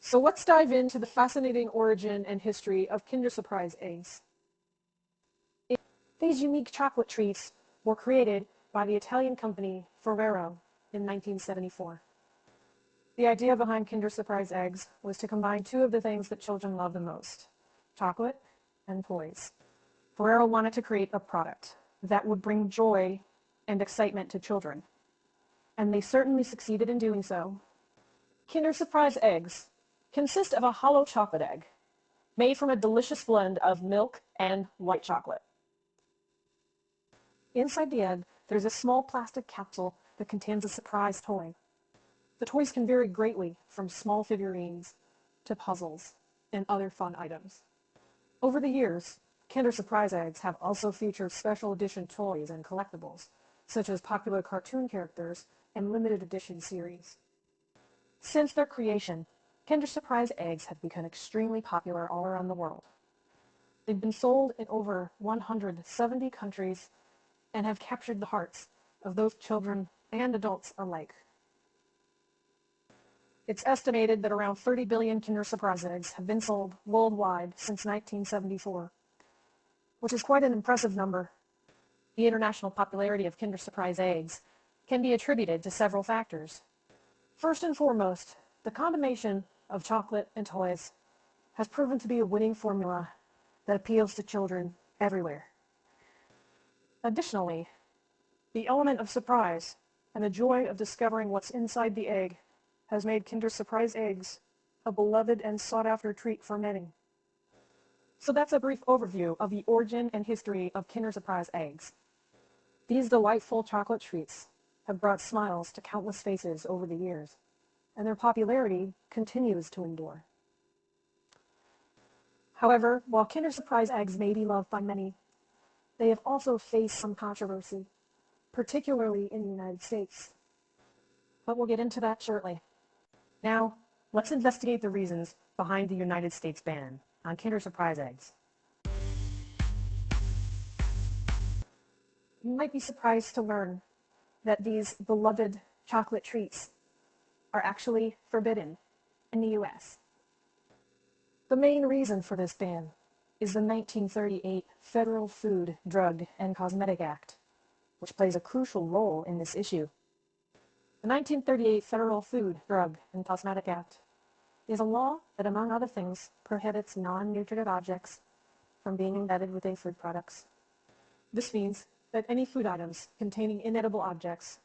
So let's dive into the fascinating origin and history of Kinder Surprise eggs. These unique chocolate treats were created by the Italian company Ferrero in 1974. The idea behind Kinder Surprise eggs was to combine two of the things that children love the most, chocolate and toys. Ferrero wanted to create a product that would bring joy and excitement to children, and they certainly succeeded in doing so. Kinder Surprise eggs consist of a hollow chocolate egg made from a delicious blend of milk and white chocolate. Inside the egg, there's a small plastic capsule that contains a surprise toy. The toys can vary greatly from small figurines to puzzles and other fun items. Over the years, Kinder Surprise eggs have also featured special edition toys and collectibles, such as popular cartoon characters and limited edition series. Since their creation, Kinder Surprise eggs have become extremely popular all around the world. They've been sold in over 170 countries and have captured the hearts of both children and adults alike. It's estimated that around 30 billion Kinder Surprise eggs have been sold worldwide since 1974, which is quite an impressive number. The international popularity of Kinder Surprise eggs can be attributed to several factors. First and foremost, the combination of chocolate and toys has proven to be a winning formula that appeals to children everywhere. Additionally, the element of surprise and the joy of discovering what's inside the egg has made Kinder Surprise eggs a beloved and sought-after treat for many. So that's a brief overview of the origin and history of Kinder Surprise eggs. These delightful chocolate treats have brought smiles to countless faces over the years, and their popularity continues to endure. However, while Kinder Surprise eggs may be loved by many, they have also faced some controversy, particularly in the United States. But we'll get into that shortly. Now, let's investigate the reasons behind the United States ban on Kinder Surprise eggs. You might be surprised to learn that these beloved chocolate treats are actually forbidden in the US. The main reason for this ban is the 1938 Federal Food, Drug, and Cosmetic Act, which plays a crucial role in this issue. The 1938 Federal Food, Drug, and Cosmetic Act is a law that, among other things, prohibits non-nutritive objects from being embedded within food products. This means that any food items containing inedible objects,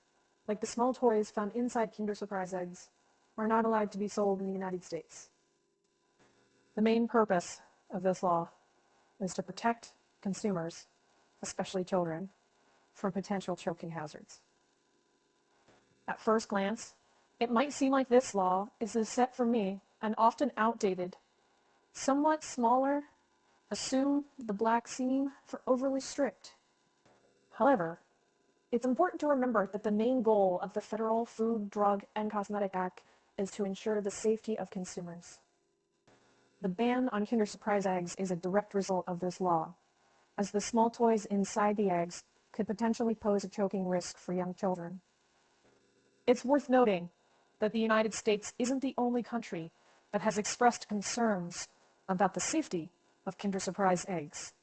like the small toys found inside Kinder Surprise eggs, are not allowed to be sold in the United States. The main purpose of this law is to protect consumers, especially children, from potential choking hazards. At first glance, it might seem like this law is a set for me and often outdated, somewhat smaller, assume the black seam for overly strict. However, it's important to remember that the main goal of the Federal Food, Drug, and Cosmetic Act is to ensure the safety of consumers. The ban on Kinder Surprise eggs is a direct result of this law, as the small toys inside the eggs could potentially pose a choking risk for young children. It's worth noting that the United States isn't the only country that has expressed concerns about the safety of Kinder Surprise eggs.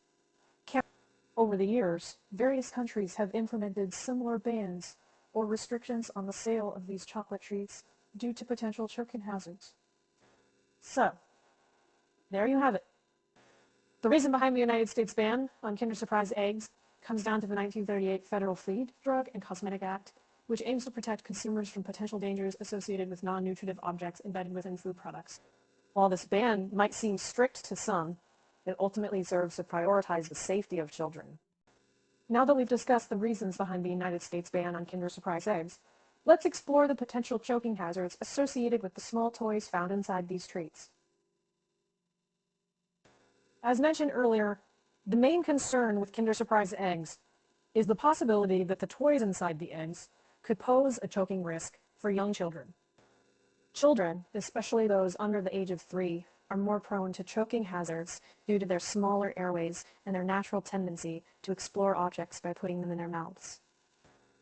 Over the years, various countries have implemented similar bans or restrictions on the sale of these chocolate treats due to potential choking hazards. So, there you have it. The reason behind the United States ban on Kinder Surprise eggs comes down to the 1938 Federal Food, Drug, and Cosmetic Act, which aims to protect consumers from potential dangers associated with non-nutritive objects embedded within food products. While this ban might seem strict to some, it ultimately serves to prioritize the safety of children. Now that we've discussed the reasons behind the United States ban on Kinder Surprise eggs, let's explore the potential choking hazards associated with the small toys found inside these treats. As mentioned earlier, the main concern with Kinder Surprise eggs is the possibility that the toys inside the eggs could pose a choking risk for young children. Children, especially those under the age of 3, are more prone to choking hazards due to their smaller airways and their natural tendency to explore objects by putting them in their mouths.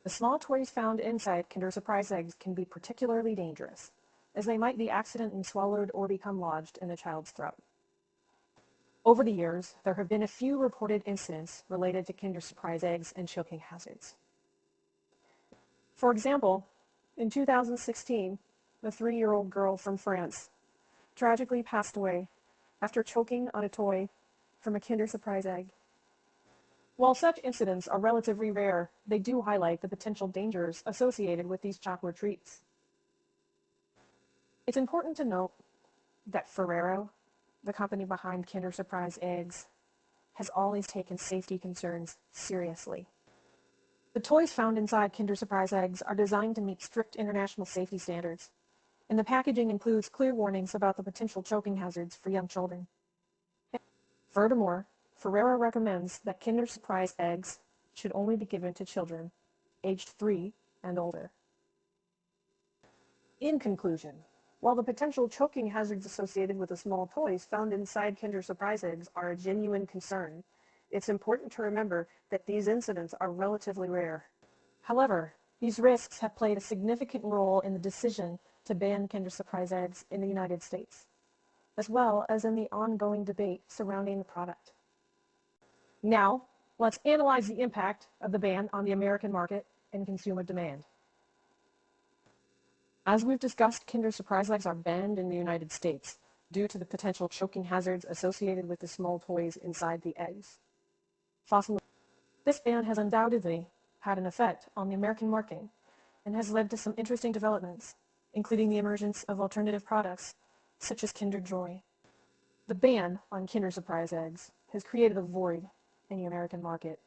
The small toys found inside Kinder Surprise eggs can be particularly dangerous, as they might be accidentally swallowed or become lodged in the child's throat. Over the years, there have been a few reported incidents related to Kinder Surprise eggs and choking hazards. For example, in 2016, a 3-year-old girl from France tragically passed away after choking on a toy from a Kinder Surprise egg. While such incidents are relatively rare, they do highlight the potential dangers associated with these chocolate treats. It's important to note that Ferrero, the company behind Kinder Surprise eggs, has always taken safety concerns seriously. The toys found inside Kinder Surprise eggs are designed to meet strict international safety standards, and the packaging includes clear warnings about the potential choking hazards for young children. Furthermore, Ferrero recommends that Kinder Surprise eggs should only be given to children aged 3 and older. In conclusion, while the potential choking hazards associated with the small toys found inside Kinder Surprise eggs are a genuine concern, it's important to remember that these incidents are relatively rare. However, these risks have played a significant role in the decision to ban Kinder Surprise eggs in the United States, as well as in the ongoing debate surrounding the product. Now, let's analyze the impact of the ban on the American market and consumer demand. As we've discussed, Kinder Surprise eggs are banned in the United States due to the potential choking hazards associated with the small toys inside the eggs. This ban has undoubtedly had an effect on the American market and has led to some interesting developments, including the emergence of alternative products such as Kinder Joy. The ban on Kinder Surprise eggs has created a void in the American market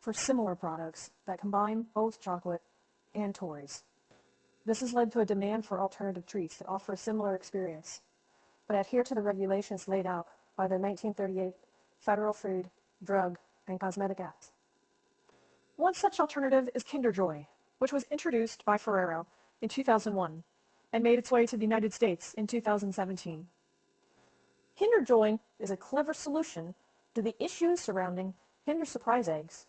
for similar products that combine both chocolate and toys. This has led to a demand for alternative treats that offer a similar experience, but adhere to the regulations laid out by the 1938 Federal Food, Drug, and Cosmetic Act. One such alternative is Kinder Joy, which was introduced by Ferrero in 2001 and made its way to the United States in 2017. Kinder Joy is a clever solution to the issues surrounding Kinder Surprise eggs.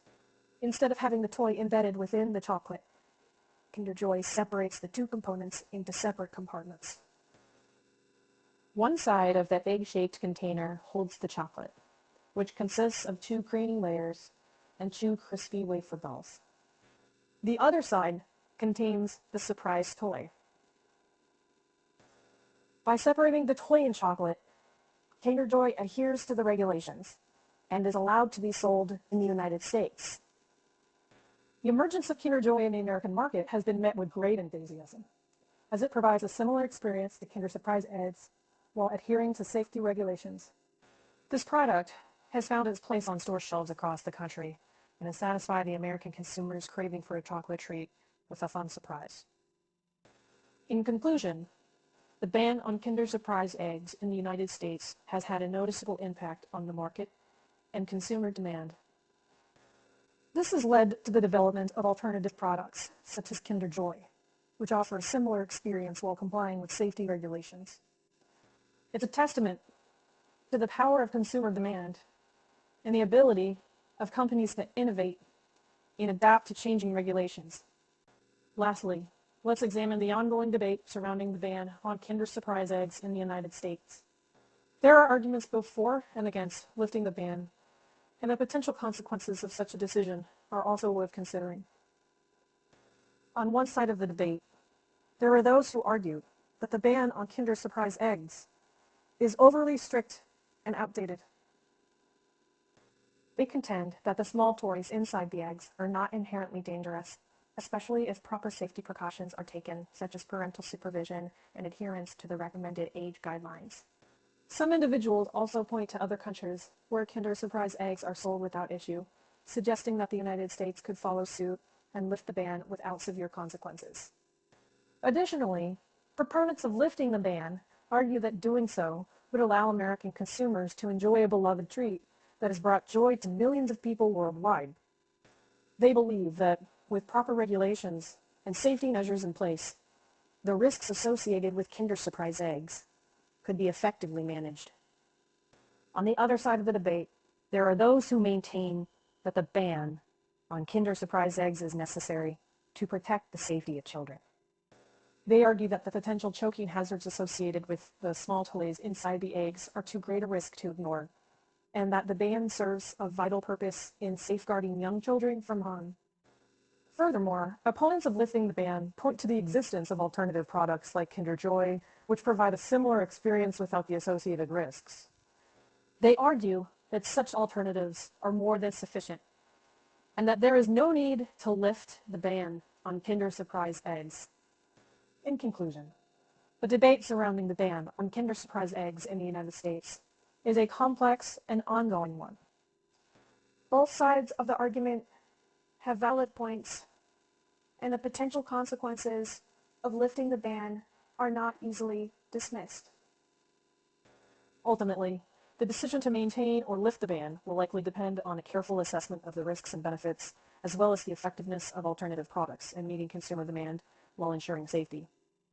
Instead of having the toy embedded within the chocolate, Kinder Joy separates the two components into separate compartments. One side of that egg-shaped container holds the chocolate, which consists of 2 creamy layers and 2 crispy wafer balls. The other side contains the surprise toy. By separating the toy and chocolate, Kinder Joy adheres to the regulations and is allowed to be sold in the United States. The emergence of Kinder Joy in the American market has been met with great enthusiasm, as it provides a similar experience to Kinder Surprise eggs while adhering to safety regulations. This product has found its place on store shelves across the country and has satisfied the American consumer's craving for a chocolate treat with a fun surprise. In conclusion, the ban on Kinder Surprise eggs in the United States has had a noticeable impact on the market and consumer demand. This has led to the development of alternative products, such as Kinder Joy, which offer a similar experience while complying with safety regulations. It's a testament to the power of consumer demand and the ability of companies to innovate and adapt to changing regulations. Lastly, let's examine the ongoing debate surrounding the ban on Kinder Surprise eggs in the United States. There are arguments both for and against lifting the ban, and the potential consequences of such a decision are also worth considering. On one side of the debate, there are those who argue that the ban on Kinder Surprise eggs is overly strict and outdated. They contend that the small toys inside the eggs are not inherently dangerous, especially if proper safety precautions are taken, such as parental supervision and adherence to the recommended age guidelines. Some individuals also point to other countries where Kinder Surprise eggs are sold without issue, suggesting that the United States could follow suit and lift the ban without severe consequences. Additionally, proponents of lifting the ban argue that doing so would allow American consumers to enjoy a beloved treat that has brought joy to millions of people worldwide. They believe that with proper regulations and safety measures in place, the risks associated with Kinder Surprise eggs could be effectively managed. On the other side of the debate, there are those who maintain that the ban on Kinder Surprise eggs is necessary to protect the safety of children. They argue that the potential choking hazards associated with the small toys inside the eggs are too great a risk to ignore, and that the ban serves a vital purpose in safeguarding young children from harm. Furthermore, opponents of lifting the ban point to the existence of alternative products like Kinder Joy, which provide a similar experience without the associated risks. They argue that such alternatives are more than sufficient, and that there is no need to lift the ban on Kinder Surprise eggs. In conclusion, the debate surrounding the ban on Kinder Surprise eggs in the United States is a complex and ongoing one. Both sides of the argument have valid points, and the potential consequences of lifting the ban are not easily dismissed. Ultimately, the decision to maintain or lift the ban will likely depend on a careful assessment of the risks and benefits, as well as the effectiveness of alternative products in meeting consumer demand while ensuring safety.